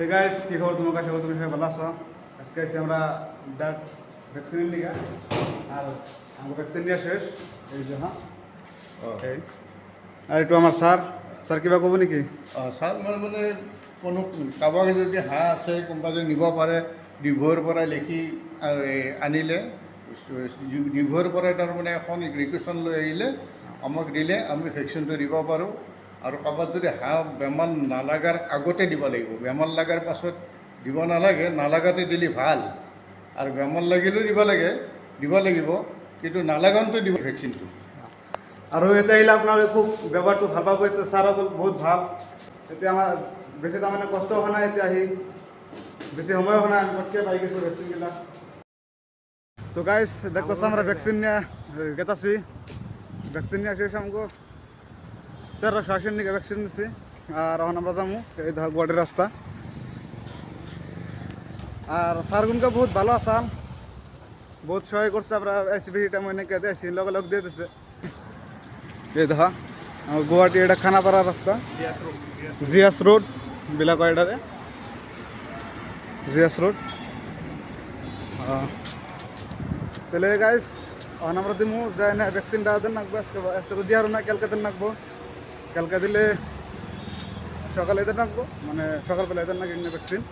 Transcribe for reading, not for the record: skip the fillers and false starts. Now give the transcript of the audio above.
Hey guys, কি খবর তোমার কাছে? তুমি সবাই ভালো আছো? আজকে আছি আমরা ডাক ভ্যাকসিন নিয়ে আর আমার ভ্যাকসিন নিয়ে শেষ এই যে হ্যাঁ ওকে আর একটু আমার স্যার কিবা ক'ব নেকি? ছাৰ মই মানে কোনো কাৰোবাক যদি হাঁহ আছে কোনোবা যদি নিব পাৰে ডিভৰ পৰা লিখি আনিলে ডিভৰ পৰাই তাৰমানে এখন ৰিকুৱেশ্যন লৈ আহিলে আমাক দিলে আমি ভেকচিনটো দিব পাৰোঁ। আৰু কাৰোবাক যদি হাঁহ বেমাৰ নালাগাৰ আগতে দিব লাগিব, বেমাৰ লগাৰ পাছত দিব নালাগে, নালাগাতে দিলে ভাল। আৰু বেমাৰ লাগিলেও দিব লাগিব, কিন্তু নালাগাওঁতে দিব ভেকচিনটো। আৰু এতিয়া আহিলে আপোনাৰ খুব ব্যৱহাৰটো ভাল পাব। এতিয়া ছাৰ বহুত ভাল। এতিয়া আমাৰ বেছি তাৰমানে কষ্ট হোৱা নাই, এতিয়া আহি বেছি সময় হোৱা নাই, আমি পটকৈ পাই গৈছোঁ ভেকচিনবিলাক। তো গাইস দেখতেছো আমরা ভ্যাকসিন নিয়ে গেতাছি, ভ্যাকসিন নিয়ে শেষ আমাকে 1380 নিয়ে ভ্যাকসিন নিছি। আর এখন আমরা যাবো এই ধর গোয়াটির রাস্তা। আর স্যারগুনকে বহুত ভালো আসান, বহুত সহায় করছে। আমরা এসবি টাইম অনেক আসি লগে লগ দিয়ে দিছে। এই দেখা গুয়াহাটি এটা খানাপাড়া রাস্তা, জিয়াস রোড বিলা কয়ডারে জিয়াস রোড। তাহলে গাইস এখন আমরা দিমু যাই না ভ্যাকসিনটা দেন নাকবো। আজকে তো দিয়ারও না, কালকে দেন নাকবো। কালকে দিলে সকালে এদের নাকবো, মানে সকালবেলা এদের নাকি ভ্যাকসিন।